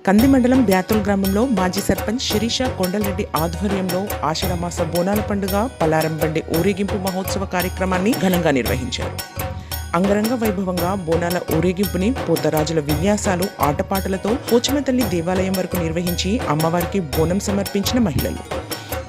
కంది మండలం బ్యాతుల్ గ్రామంలో మాజీ సర్పంచ్ శిరీష కొండలరెడ్డి ఆధ్వర్యంలో ఆషాఢమాస బోనాల పండుగ పలారం బండి ఊరేగింపు మహోత్సవ కార్యక్రమాన్ని ఘనంగా నిర్వహించారు. అంగరంగ వైభవంగా బోనాల ఊరేగింపుని పోతరాజుల విన్యాసాలు ఆటపాటలతో పోచమతల్లి దేవాలయం వరకు నిర్వహించి అమ్మవారికి బోనం సమర్పించిన మహిళలు.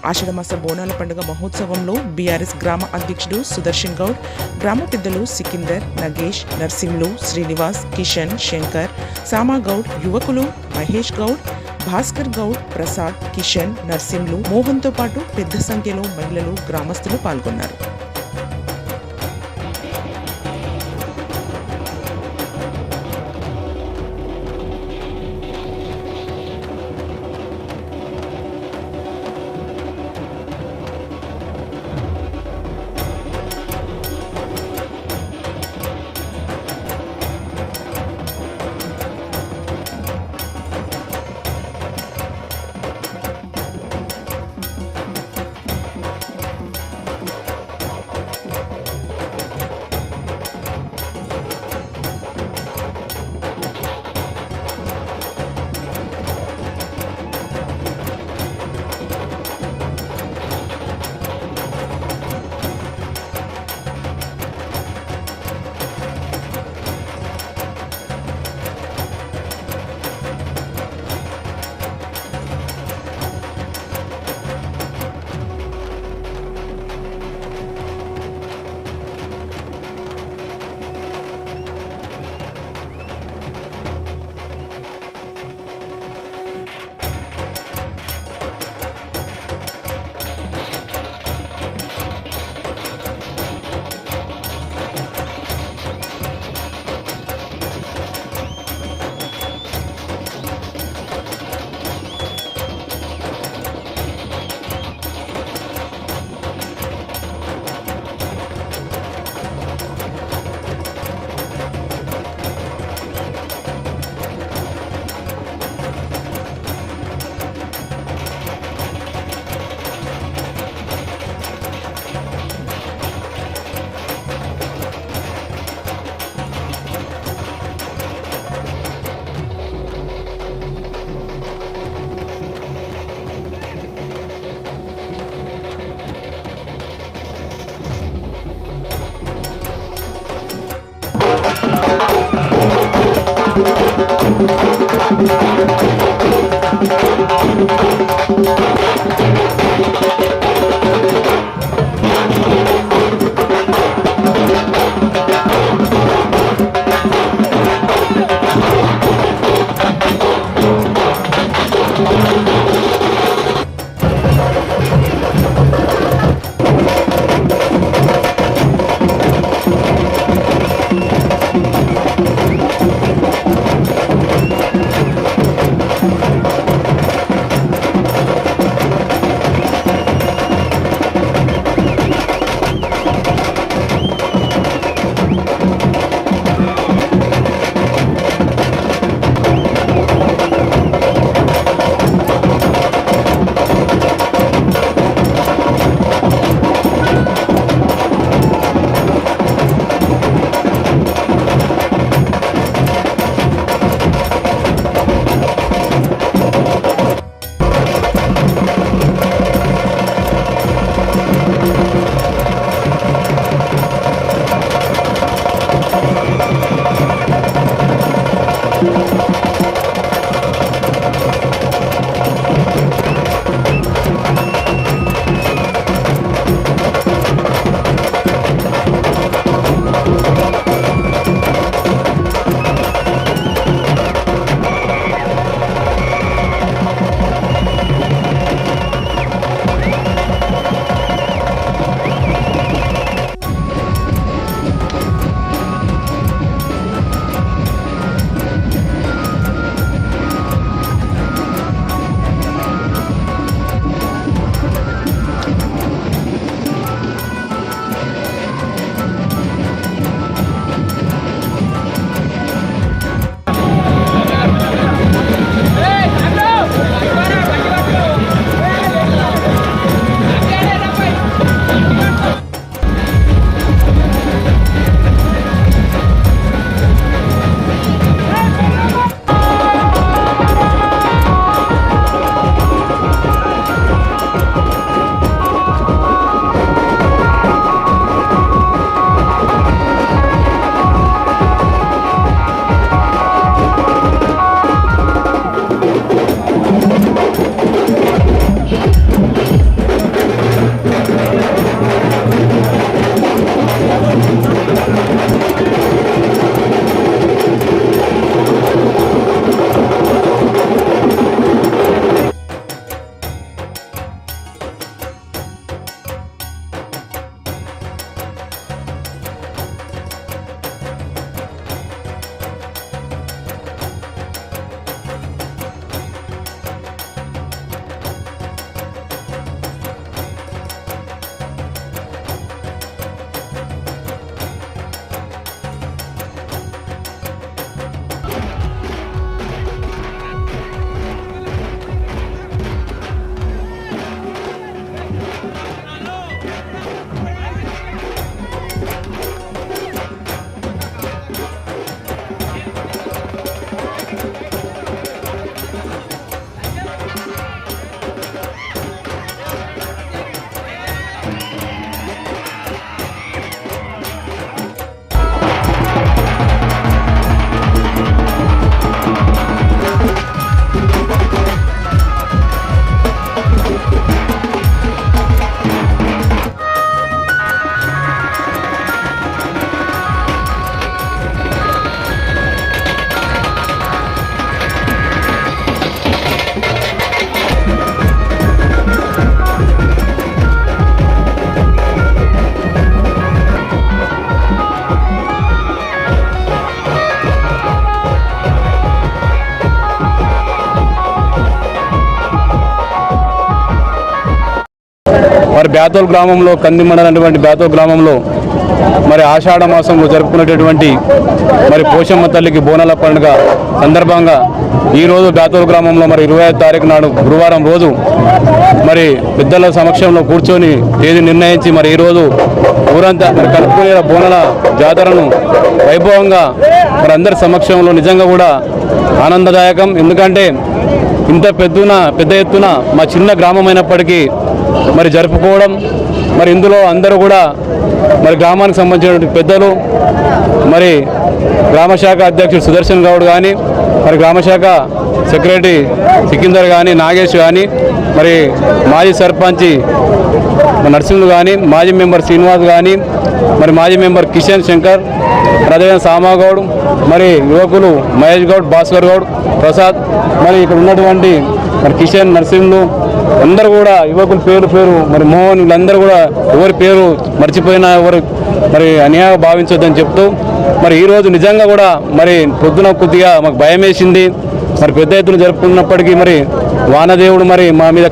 ఆషాఢమాస బోనాల పండుగ మహోత్సవంలో బీఆర్ఎస్ గ్రామ అధ్యక్షుడు సుదర్శన్ గౌడ్, గ్రామ పెద్దలు సికిందర్, నగేష్, నర్సింహులు, శ్రీనివాస్, కిషన్, శంకర్, సామాగౌడ్, యువకులు మహేష్ గౌడ్, భాస్కర్ గౌడ్, ప్రసాద్, కిషన్, నర్సింహులు, మోహన్తో పాటు పెద్ద సంఖ్యలో మహిళలు, గ్రామస్తులు పాల్గొన్నారు. బేతోల్ గ్రామంలో కందిమండలటువంటి బేతోల్ గ్రామంలో మరి ఆషాఢ మాసంలో జరుపుకునేటటువంటి మరి పోషమ్మ తల్లికి బోనాల పండుగ సందర్భంగా ఈరోజు బేతోల్ గ్రామంలో మరి 25వ తారీఖు నాడు గురువారం రోజు మరి పెద్దల సమక్షంలో కూర్చొని తేదీ నిర్ణయించి మరి ఈరోజు ఊరంతా మరి కలుపుకునే బోనాల జాతరను వైభవంగా మరి అందరి సమక్షంలో నిజంగా కూడా ఆనందదాయకం. ఎందుకంటే ఇంత పెద్ద ఎత్తున మా చిన్న గ్రామం అయినప్పటికీ మరి జరుపుకోవడం, మరి ఇందులో అందరూ కూడా మరి గ్రామానికి సంబంధించినటువంటి పెద్దలు, మరి గ్రామశాఖ అధ్యక్షుడు సుదర్శన్ గౌడ్ కానీ, మరి గ్రామశాఖ సెక్రటరీ సికిందర్ కానీ, నాగేష్ కానీ, మరి మాజీ సర్పంచి నర్సింహులు కానీ, మాజీ మెంబర్ శ్రీనివాస్ కానీ, మరి మాజీ మెంబర్ కిషన్ శంకర్, అదేవిధంగా సామాగౌడ్, మరి యువకులు మహేష్ గౌడ్, భాస్కర్ గౌడ్, ప్రసాద్, మరి ఇక్కడ ఉన్నటువంటి మరి కిషన్, నర్సింహులు అందరూ కూడా యువకుల పేరు మరి మోహన్, వీళ్ళందరూ కూడా ఎవరి పేరు మర్చిపోయినా ఎవరు మరి అన్యాయంగా భావించొద్దని చెప్తూ మరి ఈరోజు నిజంగా కూడా మరి పొద్దున కొద్దిగా మాకు భయం వేసింది. మరి పెద్ద ఎత్తున జరుపుకున్నప్పటికీ మరి వానదేవుడు మరి మా మీద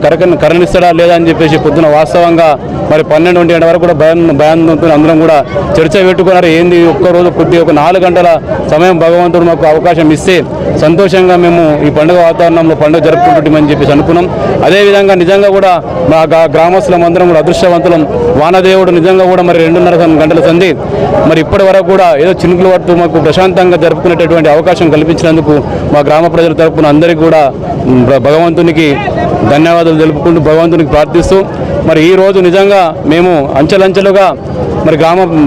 కరుణిస్తాడా లేదా అని చెప్పేసి పొద్దున వాస్తవంగా మరి 12 గంటల వరకు కూడా భయాందోళనతో అందరం కూడా చర్చ పెట్టుకున్నారు. ఏంది ఒక్కరోజు కొద్దిగా ఒక 4 గంటల సమయం భగవంతుడు మాకు అవకాశం ఇస్తే సంతోషంగా మేము ఈ పండుగ వాతావరణంలో పండుగ జరుపుకుంటుంటామని చెప్పేసి అనుకున్నాం. అదేవిధంగా నిజంగా కూడా మా గ్రామస్తులం అందరం కూడా అదృష్టవంతులం. వానదేవుడు నిజంగా కూడా మరి 2.5 గంటల సంధి మరి ఇప్పటి వరకు కూడా ఏదో చినుకులు పడుతూ మాకు ప్రశాంతంగా జరుపుకునేటటువంటి అవకాశం కల్పించినందుకు మా గ్రామ ప్రజల తరపున అందరికీ కూడా భగవంతునికి ధన్యవాదాలు తెలుపుకుంటూ భగవంతునికి ప్రార్థిస్తూ మరి ఈరోజు నిజంగా మేము అంచెలంచెలుగా మరి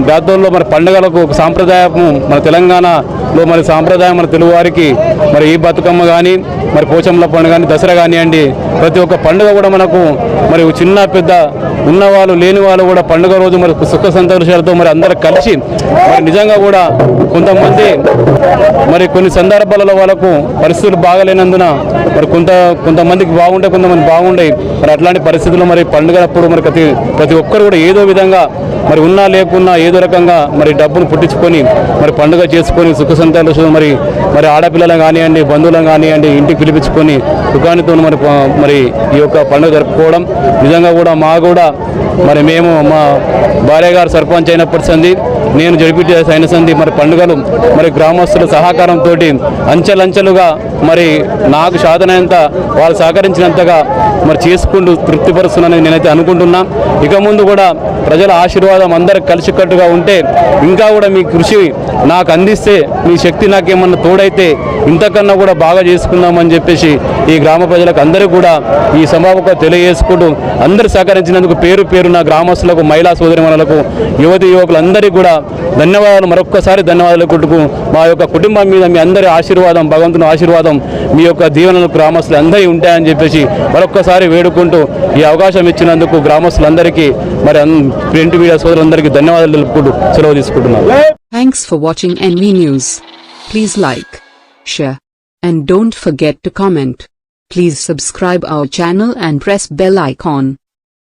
బేతోల్లో మరి పండుగలకు ఒక సాంప్రదాయము మన తెలంగాణలో మరి సాంప్రదాయం మన తెలుగువారికి మరి ఈ బతుకమ్మ కానీ, మరి పోచమ్మల పండుగ కానీ, దసరా కానివ్వండి, ప్రతి ఒక్క పండుగ కూడా మనకు మరి చిన్న పెద్ద ఉన్నవాళ్ళు లేని వాళ్ళు కూడా పండుగ రోజు మరి సుఖ సంతోషాలతో మరి అందరూ కలిసి మరి నిజంగా కూడా కొంతమంది మరి కొన్ని సందర్భాలలో వాళ్ళకు పరిస్థితులు బాగలేనందున మరి కొంతమందికి బాగుంటాయి, కొంతమంది బాగుంటాయి. మరి అట్లాంటి పరిస్థితుల్లో మరి పండుగలప్పుడు మరి ప్రతి ఒక్కరు కూడా ఏదో విధంగా మరి ఉన్నా లేకున్నా ఏదో రకంగా మరి డబ్బును పుట్టించుకొని మరి పండుగ చేసుకొని సుఖ సంతోషం మరి ఆడపిల్లలను కానివ్వండి, బంధువులను కానివ్వండి ఇంటికి పిలిపించుకొని సుఖానితో మరి ఈ యొక్క పండుగ జరుపుకోవడం నిజంగా కూడా మరి మేము మా భార్య గారు సర్పంచ్ అయినప్పటి సంది, నేను జడ్పీటీసీ అయిన సంది మరి పండుగలు మరి గ్రామస్తుల సహకారంతో అంచెలంచెలుగా మరి నాకు సాధనంత వాళ్ళు సహకరించినంతగా మరి చేసుకుంటూ తృప్తిపరుస్తున్నానని నేనైతే అనుకుంటున్నా. ఇక ముందు కూడా ప్రజల ఆశీర్వాదం అందరికి కలిసికట్టుగా ఉంటే ఇంకా కూడా మీ కృషి నాకు అందిస్తే, మీ శక్తి నాకేమన్నా తోడైతే ఇంతకన్నా కూడా బాగా చేసుకుందామని చెప్పేసి ఈ గ్రామ ప్రజలకు అందరికీ కూడా ఈ సభకు తెలియజేసుకుంటూ అందరూ సహకరించినందుకు పేరు నా గ్రామస్తులకు, మహిళా సోదరిమణులకు, యువకులందరికీ కూడా ధన్యవాదాలు. మరొక్కసారి ధన్యవాదాలు కొట్టుకు మా యొక్క కుటుంబం మీద మీ అందరి ఆశీర్వాదం, భగవంతుని ఆశీర్వాదం, మీ యొక్క దీవెనలు గ్రామస్తులు అందరికీ ఉంటాయని చెప్పేసి మరొక్కసారి వేడుకుంటూ ఈ అవకాశం ఇచ్చినందుకు గ్రామస్తులందరికీ మరి ప్రింట్ మీడియా సోదరులందరికీ ధన్యవాదాలు తెలుపుకుంటూ సెలవు తీసుకుంటున్నాను. Thanks for watching NV News. Please like, share, and don't forget to comment. Please subscribe our channel and press bell icon.